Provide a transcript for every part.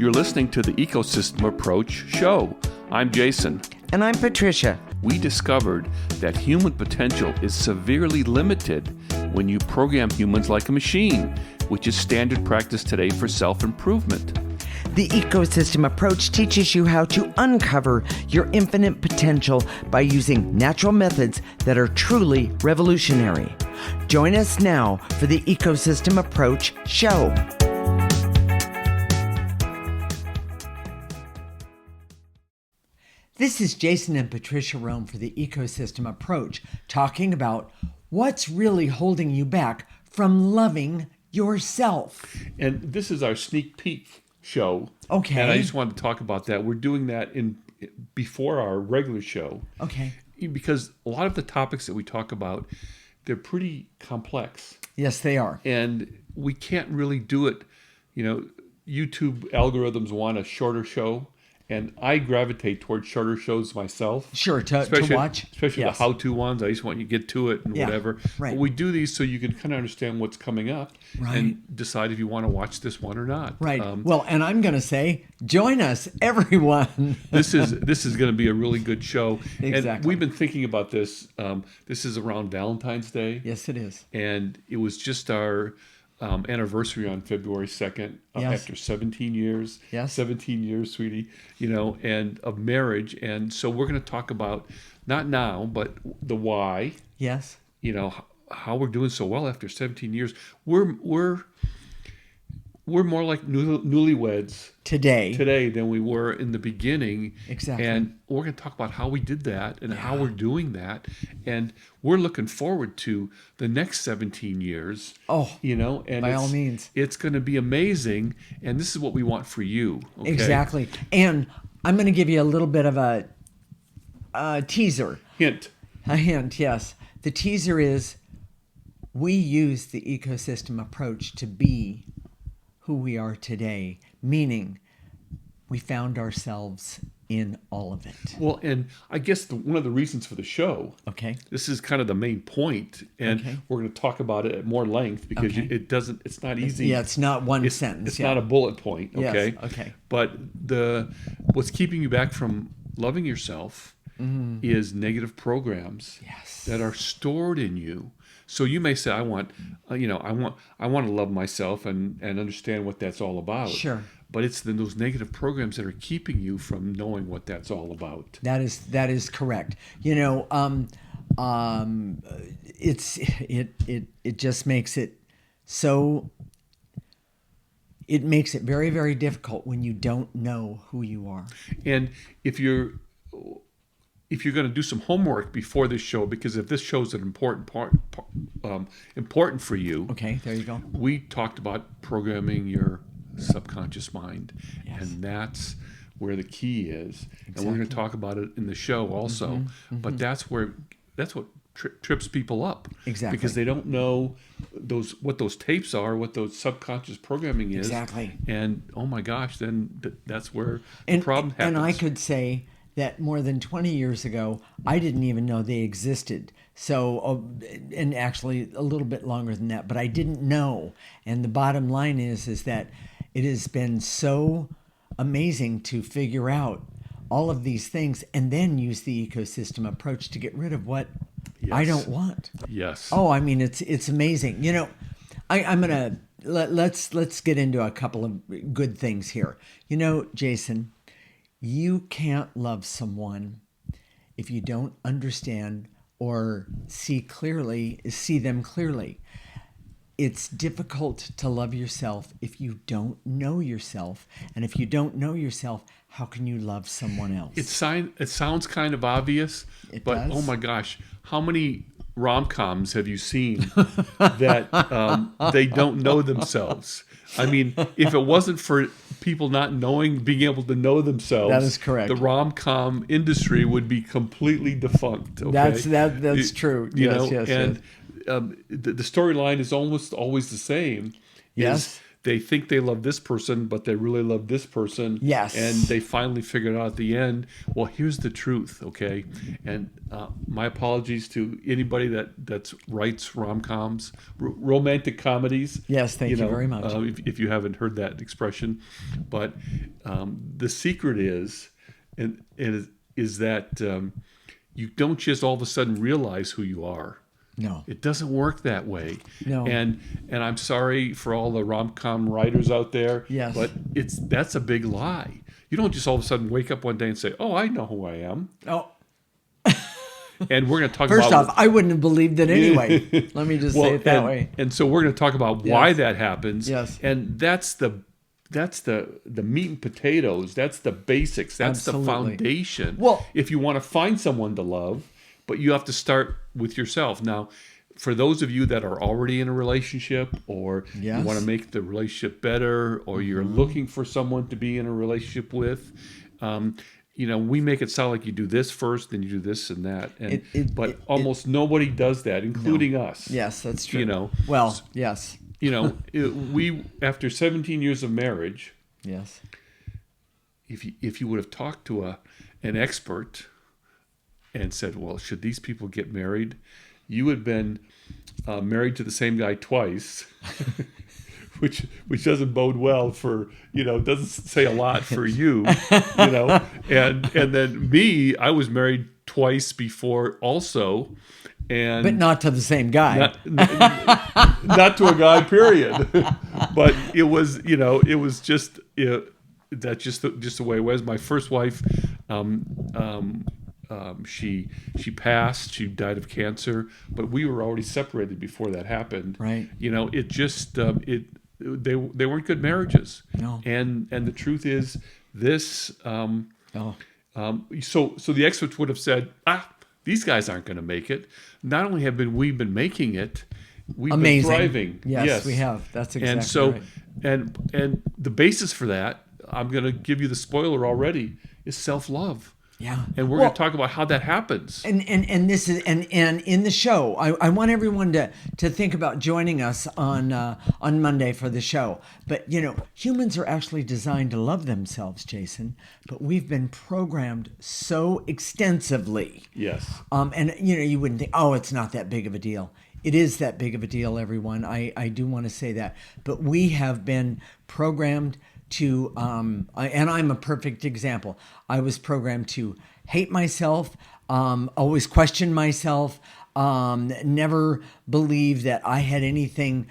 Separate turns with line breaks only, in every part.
You're listening to the Ecosystem Approach show. I'm Jason.
And I'm Patricia.
We discovered that human potential is severely limited when you program humans like a machine, which is standard practice today for self-improvement.
The Ecosystem Approach teaches you how to uncover your infinite potential by using natural methods that are truly revolutionary. Join us now for the Ecosystem Approach show. This is Jason and Patricia Rohn for the Ecosystem Approach, talking about what's really holding you back from loving yourself.
And this is our sneak peek show.
Okay.
And I just wanted to talk about that. We're doing that before our regular show.
Okay.
Because a lot of the topics that we talk about, they're pretty complex.
Yes, they are.
And we can't really do it. You know, YouTube algorithms want a shorter show. And I gravitate towards shorter shows myself.
Sure, to watch.
Especially
yes.
the how-to ones. I just want you to get to it and whatever.
Right.
But we do these so you can kind of understand what's coming up and decide if you want to watch this one or not.
Right. Well, and I'm going to say, join us, everyone.
This is going to be a really good show.
Exactly.
And we've been thinking about this. This is around Valentine's Day.
Yes, it is.
And it was just our anniversary on February 2nd after 17 years.
Yes.
17 years, sweetie, and of marriage. And so we're going to talk about, not now, but the why.
Yes.
How we're doing so well after 17 years. We're more like newlyweds today than we were in the beginning.
Exactly.
And we're going to talk about how we did that and how we're doing that. And we're looking forward to the next 17 years.
Oh,
and
by all means.
It's going to be amazing. And this is what we want for you. Okay?
Exactly. And I'm going to give you a little bit of a teaser.
Hint.
A hint, yes. The teaser is we use the ecosystem approach to be who we are today, meaning we found ourselves in all of it.
Well, and I guess one of the reasons for the show, this is kind of the main point, and we're going to talk about it at more length because it's not easy.
Yeah, it's not one sentence.
It's not a bullet point, okay?
Yes, okay.
But what's keeping you back from loving yourself is negative programs that are stored in you. So you may say, I want to love myself and understand what that's all about. Sure. But it's those negative programs that are keeping you from knowing what that's all about.
That is correct. It just makes it so. It makes it very, very difficult when you don't know who you are.
And if you're going to do some homework before this show, because if this show's an important important for you.
Okay, there you go.
We talked about programming your subconscious mind, and that's where the key is. Exactly. And we're going to talk about it in the show also. But that's what trips people up.
Exactly.
Because they don't know what those tapes are, what those subconscious programming is.
Exactly.
And oh my gosh, then that's where the problem happens.
And I could say that more than 20 years ago, I didn't even know they existed. So, and actually a little bit longer than that, but I didn't know. And the bottom line is that it has been so amazing to figure out all of these things and then use the ecosystem approach to get rid of what I don't want.
Yes.
Oh, I mean, it's amazing. I'm going to, let's get into a couple of good things here. Jason, you can't love someone if you don't understand or see them clearly. It's difficult to love yourself if you don't know yourself. And if you don't know yourself, how can you love someone else?
It sounds kind of obvious, but oh my gosh, how many rom-coms have you seen that they don't know themselves? I mean, if it wasn't for people not being able to know themselves,
that is correct.
The rom-com industry would be completely defunct. Okay?
That's true. Yes.
The storyline is almost always the same.
Yes.
they think they love this person, but they really love this person.
Yes.
And they finally figured out at the end, well, here's the truth, okay? And my apologies to anybody that writes rom-coms, romantic comedies.
Yes, thank you very much.
If you haven't heard that expression. But the secret is that you don't just all of a sudden realize who you are.
No.
It doesn't work that way.
No.
And I'm sorry for all the rom-com writers out there.
Yes.
But that's a big lie. You don't just all of a sudden wake up one day and say, "Oh, I know who I am."
Oh.
And we're going to talk
First
about...
off, I wouldn't have believed it anyway. Let me just say it that way.
And so we're going to talk about why that happens.
Yes.
And that's the meat and potatoes. That's the basics. That's
Absolutely.
the foundation.
Well,
if you want to find someone to love, but you have to start with yourself. Now, for those of you that are already in a relationship, or you want to make the relationship better, or you're looking for someone to be in a relationship with, we make it sound like you do this first, then you do this and that. And but almost nobody does that, including us.
Yes, that's true.
Well,
yes.
We after 17 years of marriage,
yes,
if you would have talked to an expert and said, well, should these people get married? You had been married to the same guy twice, which doesn't bode well for, doesn't say a lot for you, and then me, I was married twice before also. But
not to the same guy.
Not to a guy, period. But it was, just that's just the way it was. My first wife, she passed. She died of cancer, but we were already separated before that happened.
Right.
It just they weren't good marriages.
No.
And the truth is this. So the experts would have said, these guys aren't going to make it. Not only have we been making it, we've been thriving.
Yes, we have. That's exactly right.
And the basis for that, I'm going to give you the spoiler already, is self-love.
Yeah.
And we're going to talk about how that happens.
And this is and in the show, I want everyone to think about joining us on Monday for the show. But humans are actually designed to love themselves, Jason. But we've been programmed so extensively.
Yes.
And you wouldn't think, oh, it's not that big of a deal. It is that big of a deal, everyone. I do want to say that. But we have been programmed to, and I'm a perfect example. I was programmed to hate myself, always question myself, never believe that I had anything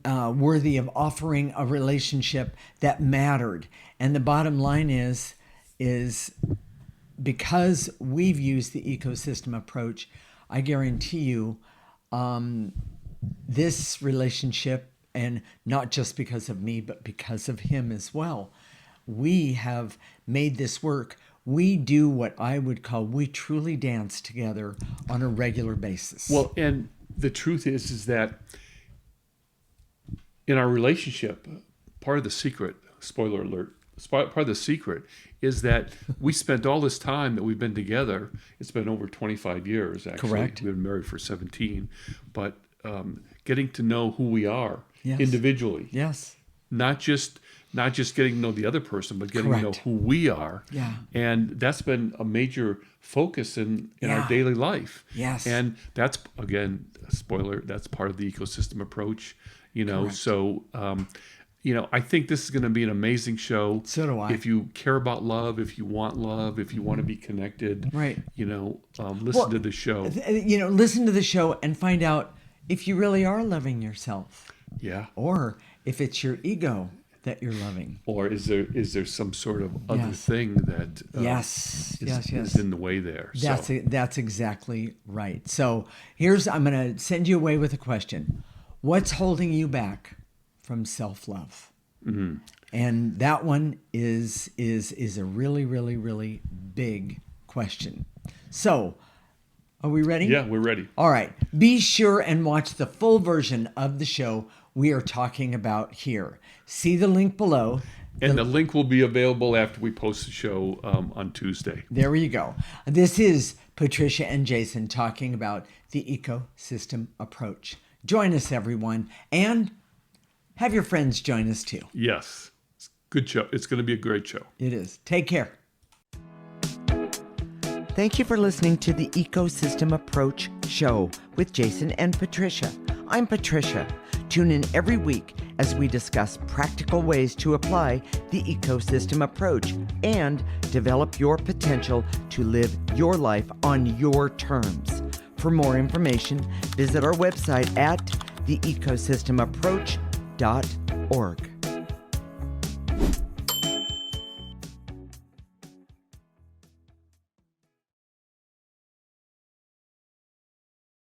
worthy of offering a relationship that mattered. And the bottom line is because we've used the ecosystem approach, I guarantee you this relationship, and not just because of me, but because of him as well, we have made this work. We do what I would call, we truly dance together on a regular basis.
Well, and the truth is that in our relationship, part of the secret, spoiler alert, part of the secret is that we spent all this time that we've been together. It's been over 25 years, actually.
Correct.
We've been married for 17. But getting to know who we are individually.
Yes.
Not just getting to know the other person, but getting to know who we are.
Yeah.
And that's been a major focus in our daily life.
Yes.
And that's, again, spoiler, that's part of the ecosystem approach.
Correct.
So I think this is going to be an amazing show.
So do I.
If you care about love, if you want love, if you want to be connected,
right?
Listen to the show.
Listen to the show and find out if you really are loving yourself.
Yeah.
Or if it's your ego that you're loving.
Or is there some sort of other thing that is in the way there?
That's exactly right. So I'm going to send you away with a question. What's holding you back from self-love?
Mm-hmm.
And that one is a really, really, really big question. So, are we ready?
Yeah, we're ready.
All right. Be sure and watch the full version of the show we are talking about here. See the link below.
And the link will be available after we post the show on Tuesday.
There you go. This is Patricia and Jason talking about the ecosystem approach. Join us, everyone. And Have your friends join us too.
Yes. Good show. It's going to be a great show.
It is. Take care. Thank you for listening to the Ecosystem Approach Show with Jason and Patricia. I'm Patricia. Tune in every week as we discuss practical ways to apply the ecosystem approach and develop your potential to live your life on your terms. For more information, visit our website at theecosystemapproach.org.